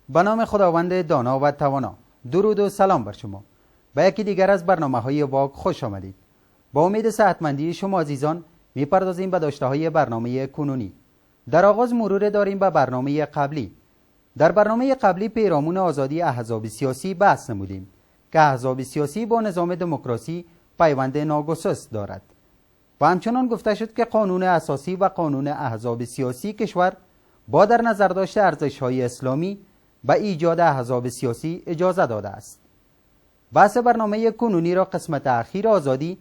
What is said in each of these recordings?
به نام خداوند دانا و توانا. درود و سلام بر شما. به یکی دیگر از برنامه‌های واگ خوش آمدید. با امید صحتمندی شما عزیزان می‌پردازیم به داشته‌های برنامه کنونی. در آغاز مرور داریم به برنامه قبلی. در برنامه قبلی پیرامون آزادی احزاب سیاسی بحث نمودیم که احزاب سیاسی با نظام دموکراسی پیوند ناگسست دارد. و همچنان گفته شد که قانون اساسی و قانون احزاب سیاسی کشور با در نظر داشت ارزش‌های اسلامی به ایجاد احزاب سیاسی اجازه داده است. بحث برنامه کنونی را قسمت اخیر آزادی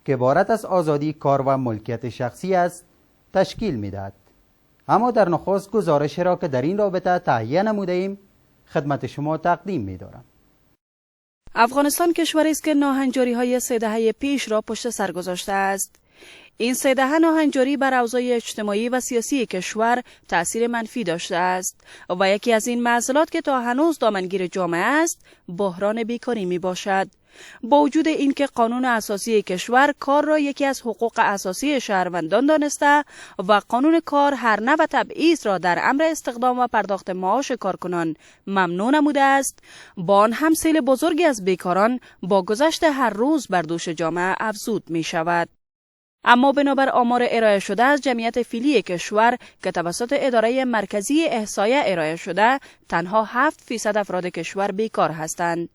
که عبارت از آزادی کار و ملکیت شخصی است تشکیل می‌دهد. اما در نخست گزارش را که در این رابطه تهیه نموده ایم خدمت شما تقدیم می‌دارم. افغانستان کشوری است که ناهنجاری‌های 3 دهه پیش را پشت سر گذاشته است. این 3 دهه ناهنجاری بر اوضاع اجتماعی و سیاسی کشور تأثیر منفی داشته است و یکی از این معضلات که تا هنوز دامنگیر جامعه است بحران بیکاری می باشد. با وجود اینکه قانون اساسی کشور کار را یکی از حقوق اساسی شهروندان دانسته و قانون کار هر نوع تبعیض را در امر استخدام و پرداخت معاش کارکنان ممنوع نموده است، با آن هم سیل بزرگی از بیکاران با گذشت هر روز بر دوش جامعه افزود می شود. اما بنابر آمار ارائه شده از جمعیت فیلی کشور که توسط اداره مرکزی احصایه ارائه شده، تنها 7% افراد کشور بیکار هستند.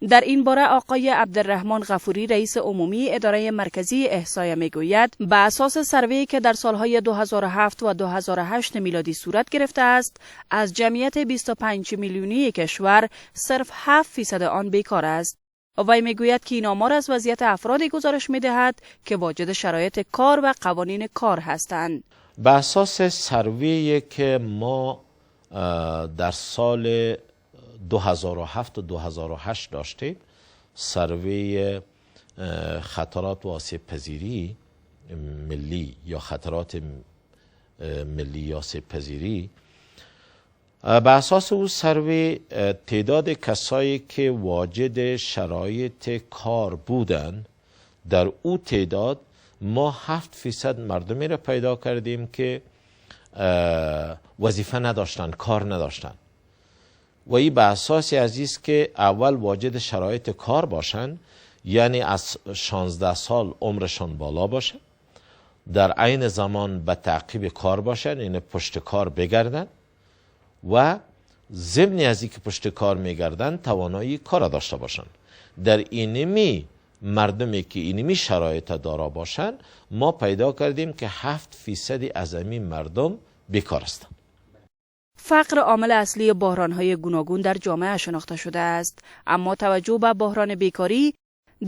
در این باره آقای عبدالرحمن غفوری رئیس عمومی اداره مرکزی احصایه میگوید به اساس سروی که در سالهای 2007 و 2008 میلادی صورت گرفته است، از جمعیت 25 میلیونی کشور صرف 7% آن بیکار است. وی میگوید که این آمار از وضعیت افرادی گزارش میدهد که واجد شرایط کار و قوانین کار هستند. به اساس سروی که ما در سال 2007 و 2008 داشتیم، سروی خطرات و آسیب پذیری ملی یا خطرات ملی یا آسیب پذیری، به اساس او سروی تعداد کسایی که واجد شرایط کار بودند، در او تعداد ما 7% مردمی را پیدا کردیم که وظیفه نداشتن، کار نداشتن. و این به اساس است که اول واجد شرایط کار باشن، یعنی از 16 سال عمرشان بالا باشه، در عین زمان به تعقیب کار باشن، یعنی پشت کار بگردن و ضمن از اینکه پشت کار میگردن توانایی کار داشته باشن. در اینمی مردمی که اینمی شرایط دارا باشن، ما پیدا کردیم که 7% از همین مردم بیکار هستند. فقر عامل اصلی بحران‌های گوناگون در جامعه شناخته شده است، اما توجه به بحران بیکاری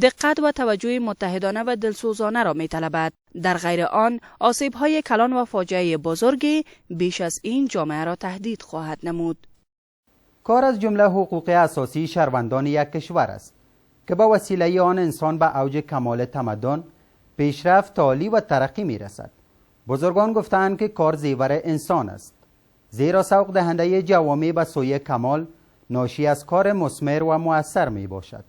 دقت و توجه متحدانه و دلسوزانه را می‌طلبد. در غیر آن آسیب‌های کلان و فاجعه بزرگی بیش از این جامعه را تهدید خواهد نمود. کار از جمله حقوق اساسی شهروندان یک کشور است که با وسیله آن انسان به اوج کمال تمدن، پیشرفت، تعالی و ترقی می‌رسد. بزرگان گفتند که کار زیور انسان است، زیرا سوق دهنده جوامع به سوی کمال ناشی از کار مثمر و مؤثر می باشد.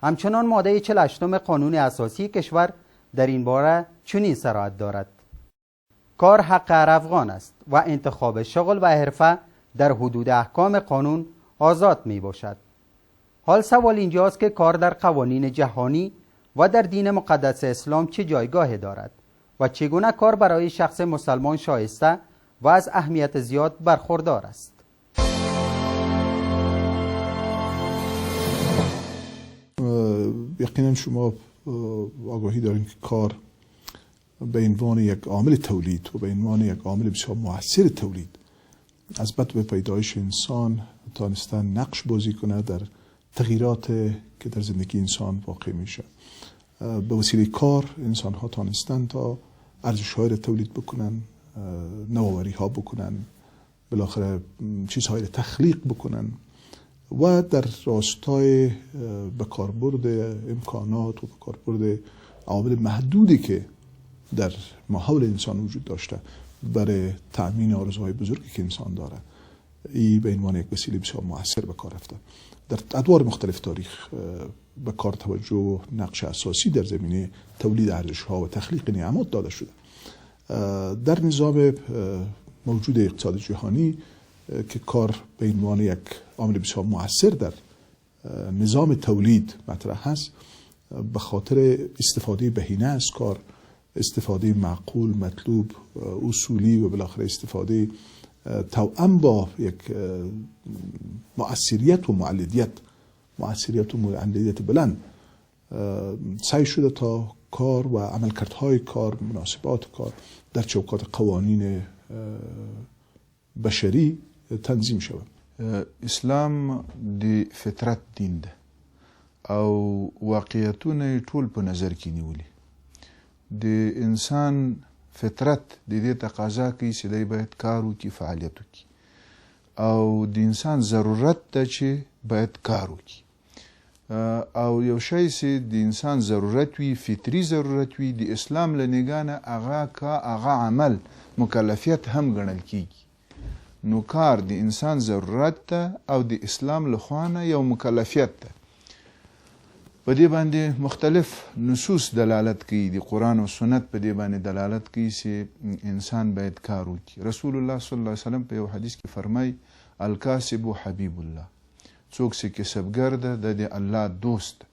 همچنان ماده 48 قانون اساسی کشور در این باره چنین صراحت دارد: کار حق هر افغان است و انتخاب شغل و حرفه در حدود احکام قانون آزاد می باشد. حال سوال اینجاست که کار در قوانین جهانی و در دین مقدس اسلام چه جایگاهی دارد و چگونه کار برای شخص مسلمان شایسته و از اهمیت زیاد برخوردار است. یقینا شما آگاهی دارین که کار به عنوان یک عامل تولید و به عنوان یک عامل بسیار مؤثر تولید از بدو پیدایش انسان تانستن نقش بازی کنه در تغییرات که در زندگی انسان واقع میشه. به وسیله کار انسان ها تانستن تا ارزش های را تولید بکنن، نوآوری ها بکنن، بالاخره چیزهایی را تخلیق بکنن و در راستای به کاربرد امکانات و به کاربرد عوامل محدودی که در ماحول انسان وجود داشته برای تأمین آرزوهای بزرگی که انسان داره، این به عنوان یک وسیله بسیار مؤثر به کار رفته. در ادوار مختلف تاریخ به کار توجه و نقش اساسی در زمینه تولید ارزش ها و تخلیق نعمات داده شده. در نظام موجود اقتصاد جهانی که کار به عنوان یک عامل بسیار مؤثر در نظام تولید مطرح هست، به خاطر استفاده بهینه از کار، استفاده معقول، مطلوب، اصولی و بالاخره استفاده توأم با یک مؤثریت و معلدیت بلند سعی شده تا کار و عملکردهای کار، مناسبات کار در چوکات قوانین بشری تنظیم شود. اسلام د فطرت دین ده او واقعیتونه ټول په نظر کې نیولي. د انسان فطرت د دې تقاضا کوي چې دی باید کار وکړي، فعالیت وکړي، او د انسان ضرورت ده چې باید کار وکړي. او یو شی چې د انسان ضرورت وي، فطري ضرورت وي، د اسلام له نګاه هغه عمل مکلفیت هم ګڼل کیږي. نو کار د انسان ضرورت ده او د اسلام له خوا نه یو مکلفیت ده. په دې باندې مختلف نصوص دلالت کوي، د قرآن او سنت په دې باندې دلالت کوي چې انسان باید کار وکړي. رسول الله صلی الله علیه وسلم په یو حدیث کې فرمایي الکاسب حبیب الله، څوک چې کسبګر ده د الله دوست ده.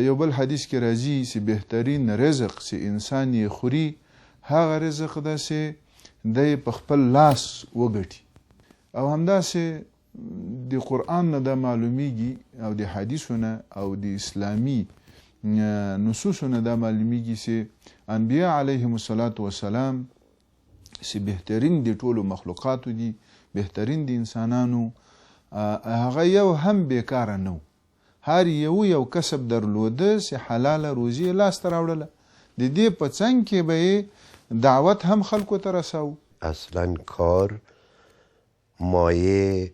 یو بل حدیث کې راځي چې بهترین رزق چې انسان یې خوري هغه رزق ده چې دی په خپل لاس وګټي. او همداسې د قرآن نه دا معلومیږي او د حدیثو نه او د اسلامي نصوصو نه دا معلومیږي چې انبیاء علیهم السلام چې بهترین د ټولو مخلوقاتو دي، بهترین د انسانانو، هغه یو هم بیکاره نو. هر یو کسب درلوده چې حلاله روزي لاسته راوړله. د دې په څنګ کې به دعوت هم خلکو ته رساو. اصلا کار مایه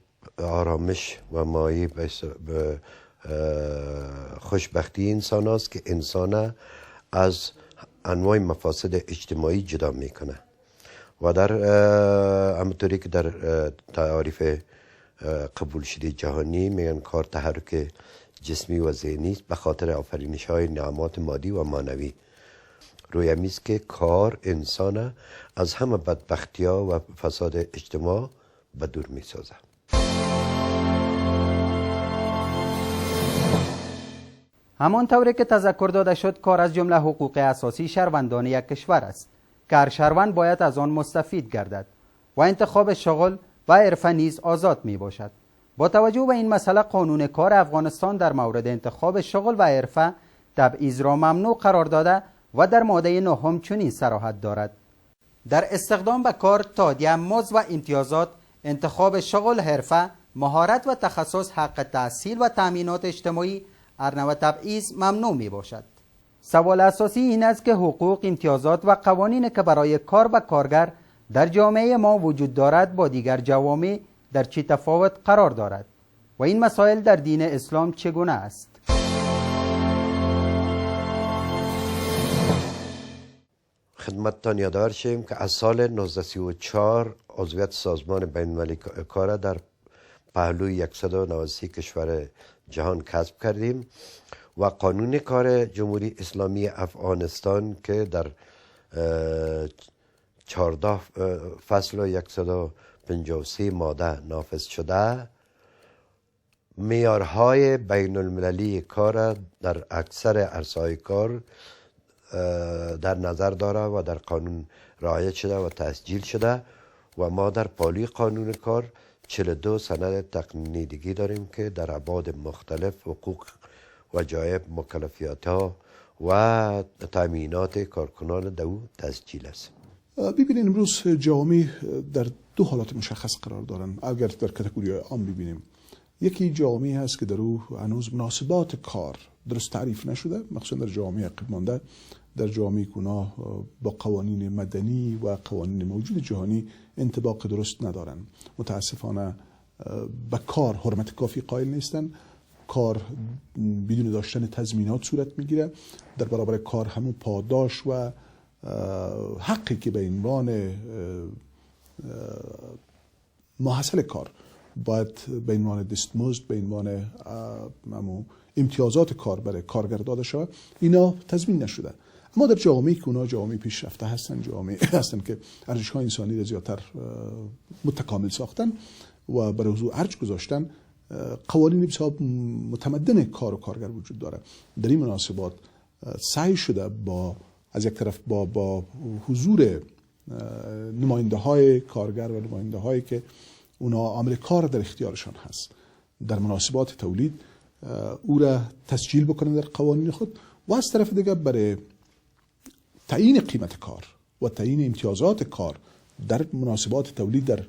آرامش و مایه به خوشبختی انسان است که انسان از انواع مفاسد اجتماعی جدا میکنه و در همونطوری که در تعاریف قبول شده جهانی میگن کار تحرک جسمی و ذهنی است به خاطر آفرینش های نعمات مادی و معنوی. رویمی است که کار انسان از همه بدبختی ها و فساد اجتماع به دور می سازه. همانطوری که تذکر داده شد، کار از جمله حقوق اساسی شهروندان یک کشور است که هر شهروند باید از آن مستفید گردد و انتخاب شغل و حرفه نیز آزاد می باشد. با توجه به این مسئله، قانون کار افغانستان در مورد انتخاب شغل و حرفه تبعیض را ممنوع قرار داده و در ماده 9 چنین صراحت دارد: در استخدام به کار، تادیه، مزد و امتیازات، انتخاب شغل، حرفه، مهارت و تخصص، حق تحصیل و تأمینات اجتماعی، هر نوع تبعیض ممنوع می باشد. سوال اساسی این است که حقوق، امتیازات و قوانین که برای کار و کارگر در جامعه ما وجود دارد با دیگر جوامع در چه تفاوت قرار دارد و این مسائل در دین اسلام چگونه است؟ خدمتتان یادآور شیم که از سال 1934 عضویت سازمان بین‌المللی کار در پهلوی 193 کشور جهان کسب کردیم و قانون کار جمهوری اسلامی افغانستان که در 14 فصل و 153 ماده نافذ شده، معیارهای بین المللی کار در اکثر عرصه‌های کار در نظر داره و در قانون رعایت شده و تسجیل شده و ما در پالوی قانون کار 42 سند تقنینی دیگه داریم که در ابعاد مختلف حقوق و جایب مکلفیات ها و تامینات کارکنان دو تسجیل است. ببینید امروز جوامع در دو حالت مشخص قرار دارن. اگر در کاتگوری عام ببینیم، یکی جامعه هست که در او هنوز مناسبات کار درست تعریف نشده، مخصوصا در جامعه عقب مانده، در جامعه که اونا با قوانین مدنی و قوانین موجود جهانی انطباق درست ندارن. متاسفانه به کار حرمت کافی قائل نیستن. کار بدون داشتن تضمینات صورت میگیره. در برابر کار همون پاداش و حقی که به عنوان ماحصل کار باید به عنوان دستمزد، به عنوان امتیازات کار برای کارگر داده شود، اینا تضمین نشده. اما در جامعه که اونا جامعه پیشرفته هستن، جامعه هستن که ارزش‌های انسانی را زیادتر متکامل ساختن و بر حضور ارج گذاشتن، قوانین بسیار متمدن کار و کارگر وجود داره. در این مناسبات سعی شده از یک طرف با حضور نماینده های کارگر و نماینده هایی که اونا عامل کار در اختیارشان هست در مناسبات تولید او را تسجیل بکنن در قوانین خود، و از طرف دیگر برای تعیین قیمت کار و تعیین امتیازات کار در مناسبات تولید در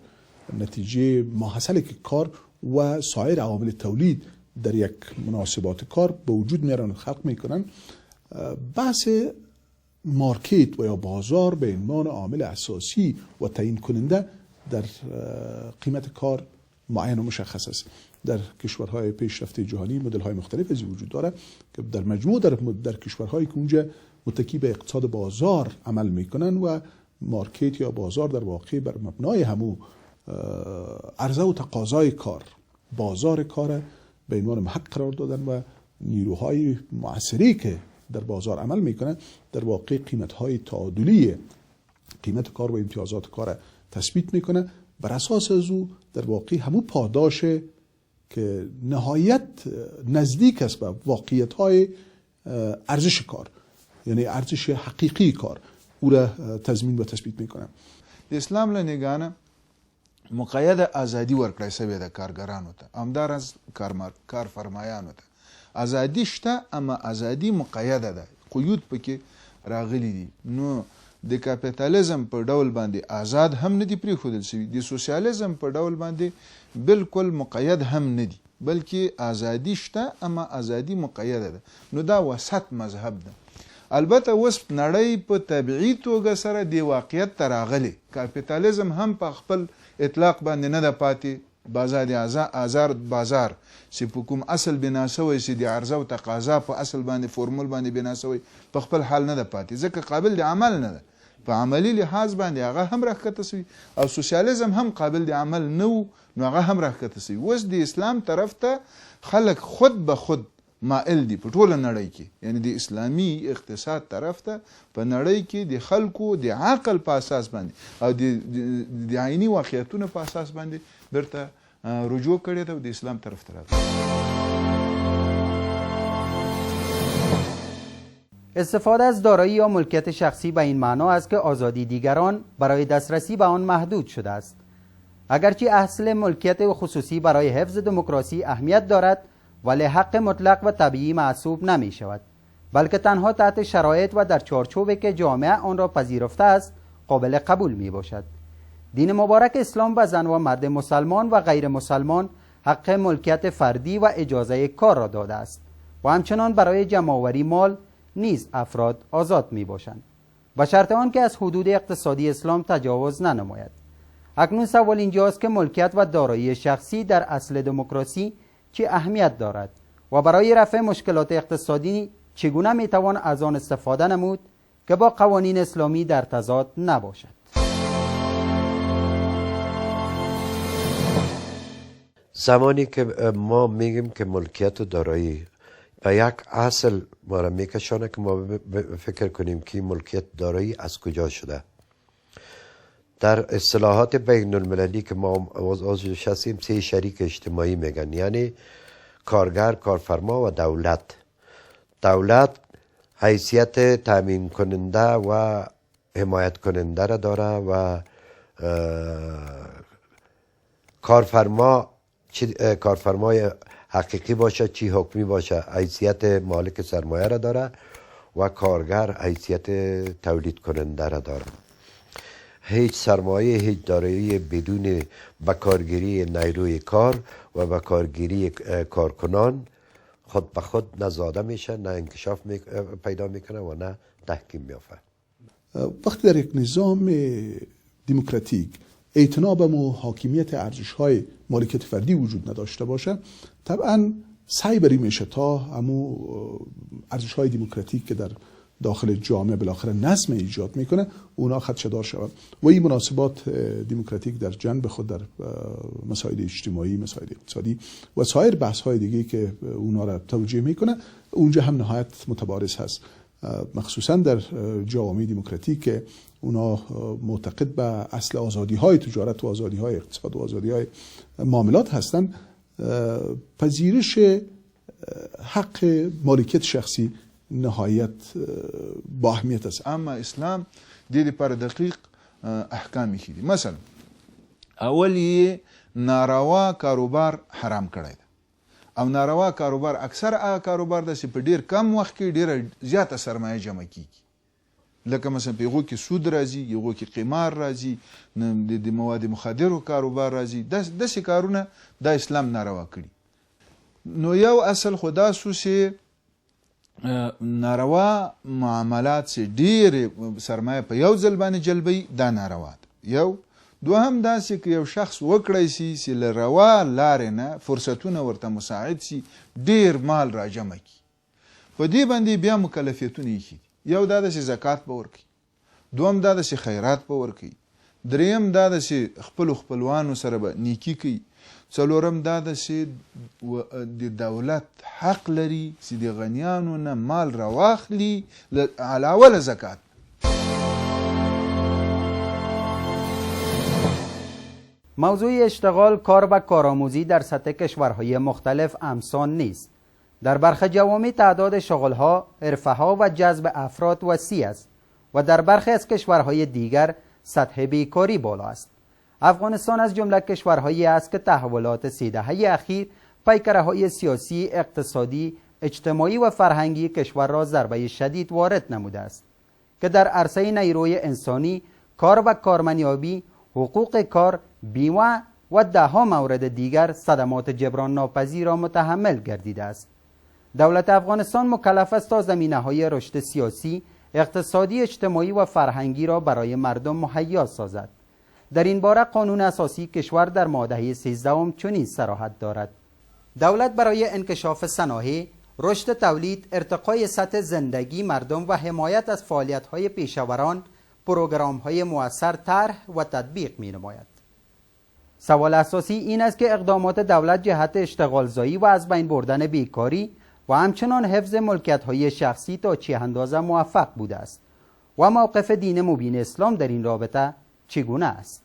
نتیجه ماحصل که کار و سایر عوامل تولید در یک مناسبات کار به وجود میارن و خلق میکنن، بحث مارکت و یا بازار به عنوان عامل اساسی و تعیین کننده در قیمت کار معین و مشخص است. در کشورهای پیشرفته جهانی مدل‌های مختلف از وجود داره که در مجموع در کشورهایی که اونجا متکی به اقتصاد بازار عمل میکنن و مارکت یا بازار در واقع بر مبنای همو عرضه و تقاضای کار، بازار کار به عنوان محک قرار دادن و نیروهای مؤثری که در بازار عمل میکنن در واقع قیمت‌های تعادلی قیمت کار و امتیازات کار تثبیت میکنه. بر اساس از او در واقع همون پاداش که نهایت نزدیک است به واقعیت‌های ارزش کار، یعنی ارزش حقیقی کار، او را تضمین و تثبیت میکنه. د اسلام له نگانه مقید ازادي ورکړی شوې ده کارګرانو ته، همداراز کارفرمایانو ته ازادي شته، اما ازادي مقیده ده، قیود پکې راغلي دي. نو د کاپیتالیزم په ډول باندې آزاد هم نه دي پرېښودل شوي، د سوسیالیزم په ډول باندې بالکل مقید هم نه دي، بلکې ازادي شته اما ازادي مقیده ده. نو دا وسط مذهب ده. البته اوس نړۍ په طبیعي توګه سره د واقعیت ته راغلی، کاپیتالیزم هم په خپل اطلاق باندې نه ده پاتې، آزاد بازار چې په کوم اصل بنا شوی چې د عرضه او تقاضا په اصل باندې فورمول باندې بنا شوی په خپل حال نه ده پاتې، ځکه قابل د عمل نه ده، په عملی لحاظ باندې هغه هم راښکته شوي، او سوسیالیزم هم قابل د عمل نه و، نو هغه هم راښکته شوي. اوس د اسلام طرف ته خلک خود به خود مائل دي په ټوله نړۍ کې، یعنی د اسلامي اقتصاد طرف ته په نړۍ کې د خلکو د عقل په اساس باندې او د عیني واقعیتونو په اساس باندې برته رجوع کړی ده او د اسلام طرف ته راغلی. استفاده از دارایی یا ملکیت شخصی به این معنا است که آزادی دیگران برای دسترسی به آن محدود شده است. اگرچه اصل ملکیت خصوصی برای حفظ دموکراسی اهمیت دارد، ولی حق مطلق و طبیعی محسوب نمی شود، بلکه تنها تحت شرایط و در چارچوبی که جامعه آن را پذیرفته است قابل قبول می باشد. دین مبارک اسلام به زن و مرد مسلمان و غیر مسلمان حق ملکیت فردی و اجازه کار را داده است و همچنان برای جمع‌آوری مال نیز افراد آزاد می باشند، با شرط آن که از حدود اقتصادی اسلام تجاوز ننماید. اکنون سوال اینجاست که ملکیت و دارایی شخصی در اصل دموکراسی چه اهمیت دارد و برای رفع مشکلات اقتصادی چگونه می توان از آن استفاده نمود که با قوانین اسلامی در تضاد نباشد؟ زمانی که ما میگیم که ملکیت و دارایی به یک اصل ما را میکشانه که ما فکر کنیم که ملکیت دارایی از کجا شده. در اصطلاحات بین المللی که ما عضوش هستیم 3 شریک اجتماعی میگن، یعنی کارگر، کارفرما و دولت. دولت حیثیت تامین کننده و حمایت کننده را داره و کارفرمای حقیقی باشه چی حکمی باشه حیثیت مالک سرمایه را داره و کارگر حیثیت تولید کننده را داره. هیچ سرمایه، هیچ دارایی بدون بکارگیری نیروی کار و بکارگیری کارکنان خود به خود نه زاده میشه، نه انکشاف پیدا میکنه و نه تحکیم میافته. وقتی در یک نظام دموکراتیک اعتنا به حاکمیت ارزش‌های مالکیت فردی وجود نداشته باشه، طبعا سعی بری میشه تا همو ارزش‌های دموکراتیک که در داخل جامعه بالاخره نظم ایجاد میکنه اونا خدشه‌دار شود و این مناسبات دموکراتیک در جنب خود در مسائل اجتماعی، مسائل اقتصادی و سایر بحث‌های دیگه که اونا را توجیه میکنه اونجا هم نهایت متبارز هست. مخصوصا در جوامع دموکراتیک که اونا معتقد به اصل آزادی های تجارت و آزادی های اقتصاد و آزادی های معاملات هستند، پذیرش حق مالکیت شخصی نهایت با اهمیت است. اما اسلام د دې لپاره دقیق احکام یې دي. مثلا اول یې ناروا کاروبار حرام کړی ده، او ناروا کاروبار اکثر هغه کاروبار ده چې په ډیر کم وخت کې ډیره زیاته سرمایه جمع کیږي، لکه مثلا په هغو کې سود راځي، هغو کې قمار راځي، د مواد مخدرو کاروبار راځي، داسې کارونه دا اسلام ناروا کړي. نو یو اصل خو دا سو چې ناروا معاملات چې ډیر سرمایه په یو ځل باندې جلبوي دا ناروا ده. یو دوهم داسې که یو شخص وکړی سي چې له روا لارې نه فرصتونه ورته مساعد سي ډیر مال را جمع کړي، په دې باندې بیا مکلفیتونه ایښي دي. یو دا ده چې زکات به ورکړي، دوم دا ده چې خیرات به ورکړي، دریم دا ده چې خپلو خپلوانو سره به نیکي کوي، څلورم دا ده چې د دولت حق لري چې د غنیانو نه مال راواخلي علاوه له زکات. موضوع اشتغال، کار و کارآموزی در سطح کشورهای مختلف همسان نیست. در برخی جوامع تعداد شغلها، حرفه‌ها و جذب افراد وسیع است و در برخی از کشورهای دیگر سطح بیکاری بالا است. افغانستان از جمله کشورهایی است که تحولات 3 دهه اخیر پیکره‌های سیاسی، اقتصادی، اجتماعی و فرهنگی کشور را ضربه شدید وارد نموده است که در عرصه نیروی انسانی، کار و کارمندیابی، حقوق کار، بیمه و ده‌ها مورد دیگر صدمات جبران ناپذیر را متحمل گردیده است. دولت افغانستان مکلف است تا زمینه‌های رشد سیاسی، اقتصادی، اجتماعی و فرهنگی را برای مردم مهیا سازد. در این باره قانون اساسی کشور در ماده 13 چنین صراحت دارد: دولت برای انکشاف صنایع، رشد تولید، ارتقای سطح زندگی مردم و حمایت از فعالیت‌های پیشوران پروگرام‌های مؤثر طرح و تطبیق می‌نماید. سوال اساسی این است که اقدامات دولت جهت اشتغالزایی و از بین بردن بیکاری و همچنان حفظ ملکیت‌های شخصی تا چه اندازه موفق بوده است و موقف دین مبین اسلام در این رابطه چگونه است؟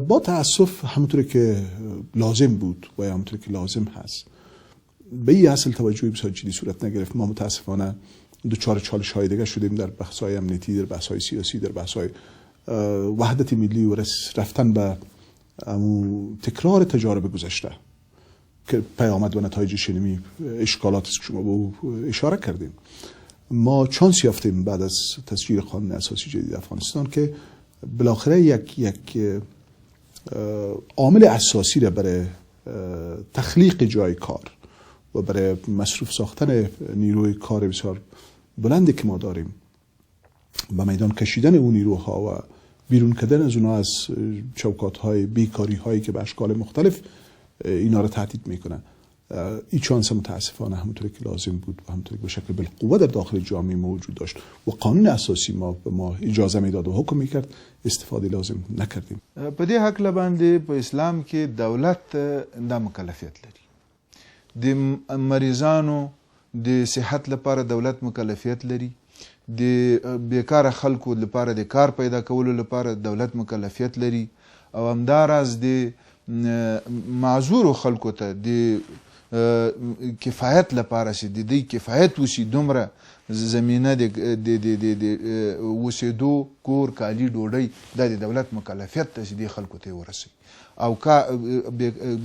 با تأسف همونطور که لازم بود و همونطور که لازم هست به این اصل توجهی بسیار جدی صورت نگرفت. ما متاسفانه دچار چالش های دیگه شدیم در بحث‌های امنیتی، در بحث‌های سیاسی، در بحث‌های وحدت ملی و رفتن به تکرار تجارب گذشته که پیامد و نتایج شنیمی اشکالات است که شما به او اشاره کردیم. ما چانس یافتیم بعد از تصویب قانون اساسی جدید افغانستان که بالاخره یک عامل اساسی را برای تخلیق جای کار و برای مصروف ساختن نیروی کار بسیار بلندی که ما داریم به میدان کشیدن اون نیروها و بیرون کردن از اونها از چوکات‌های بیکاری‌هایی که به اشکال مختلف اینا را تهدید میکنه. این چانس متاسفانه همونطوری که لازم بود و همونطوری که به شکل بالقوه در داخل جامعه موجود داشت و قانون اساسی ما به ما اجازه میداد و حکم میکرد، استفاده لازم نکردیم. په دې حق باندې په اسلام کې دولت دا مکلفیت لري. د مریضانو د صحت لپاره دولت مکلفیت لري، د بیکاره خلکو لپاره د کار پیدا کولو لپاره دولت مکلفیت لري، او همداراز د معذور خلکو ته د کفایت لپاره چې د دې کفایت وشي دومره زمینه د اوسېدو، کور، کالي، ډوډۍ دا د دولت مکلفیت ته چې دې خلکو ته ورسوي، او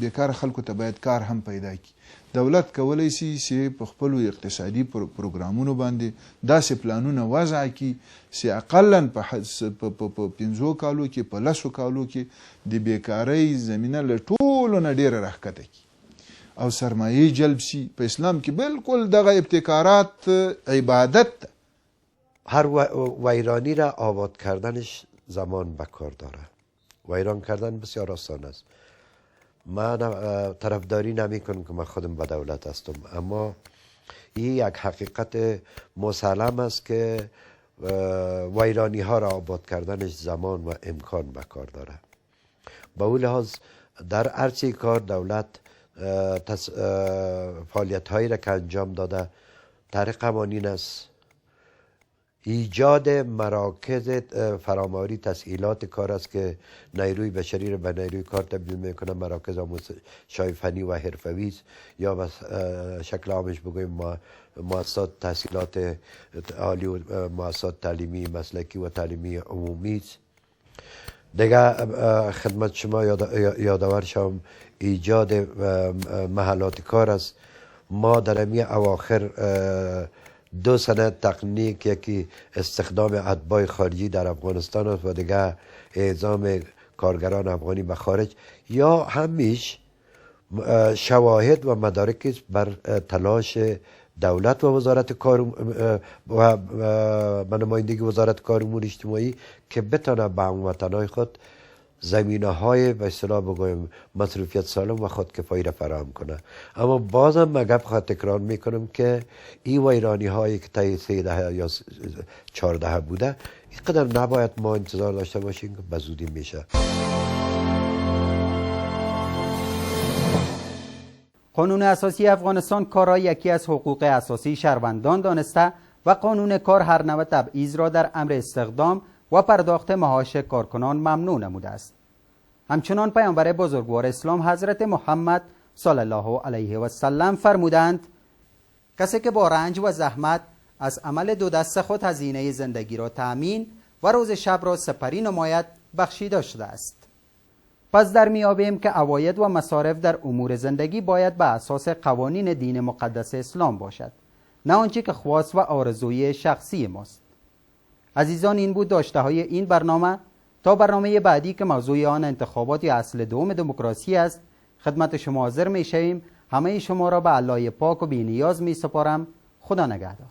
بیکاره خلکو ته باید کار هم پیدا کړي. دولت کولی شي چې په خپلو اقتصادي پروګرامونو باندې داسې پلانونه وضع کړي چې اقلا په 5 کالو کې، په 10 کالو کې د بیکارۍ زمینه له ټولو نه ډېره راښکته کړي او سرمایه جلب شي. په اسلام کې بالکل دغه ابتکارات عبادت ده. هر ویرانی را آباد کردنش زمان به کار داره. ویران کردن بسیار آسان است. من طرفداری نمی کنم که من خودم به دولت هستم، اما این یک حقیقت مسلم است که ویرانی ها را آباد کردنش زمان و امکان به کار داره. با اون لحاظ در عرصه کار دولت فعالیت هایی را که انجام داده طریق قوانین است. ایجاد مراکز فراماری تسهیلات کار است که نیروی بشری را به نیروی کار تبدیل میکنه. مراکز آموزش‌های فنی و حرفوی است، یا به شکل عامش بگویم مؤسسات تحصیلات عالی و مؤسسات تعلیمی مسلکی و تعلیمی عمومی است. دیگه خدمت شما یادآور شم ایجاد محلات کار است. ما در امی اواخر 2 سنه تکنیک، یکی استخدام اتباع خارجی در افغانستان است و دیگه اعزام کارگران افغانی به خارج، یا همیش شواهد و مدارکی است بر تلاش دولت و وزارت کار و به نمایندگی وزارت کار امور اجتماعی که بتانه به هموطنان خود زمینه های به اصطلاح بگویم مصروفیت سالم و خودکفایی را فراهم کنه. اما بازم مگه خواهد تکرار میکنم که این ویرانی هایی که طی 3 دهه یا 4 دهه بوده، اینقدر نباید ما انتظار داشته باشیم که به زودی میشه. قانون اساسی افغانستان کار را یکی از حقوق اساسی شهروندان دانسته و قانون کار هر نوع تبعیض را در امر استخدام و پرداخت معاش کارکنان ممنوع نموده است. همچنان پیامبر بزرگوار اسلام حضرت محمد صلی الله علیه و سلم فرمودند کسی که با رنج و زحمت از عمل 2 دست خود هزینه زندگی را تأمین و روز شب را سپری نماید بخشیده شده است. پس در میابیم که عواید و مصارف در امور زندگی باید بر اساس قوانین دین مقدس اسلام باشد، نه آنچه که خواست و آرزوی شخصی ماست. عزیزان، این بود داشته های این برنامه. تا برنامه بعدی که موضوع آن انتخابات یا اصل دوم دموکراسی است خدمت شما حاضر می شویم. همه شما را به الله پاک و بی نیاز می سپارم. خدا نگهدار.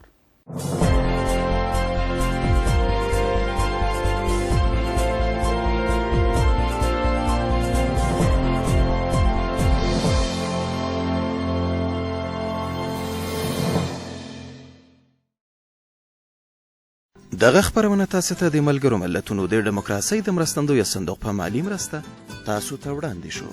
دغه خبرونه تاسو ته د ملګرو ملتونو د ډیموکراسۍ د مرستندوی صندوق په مالی مرسته تاسو ته وړاندې شو.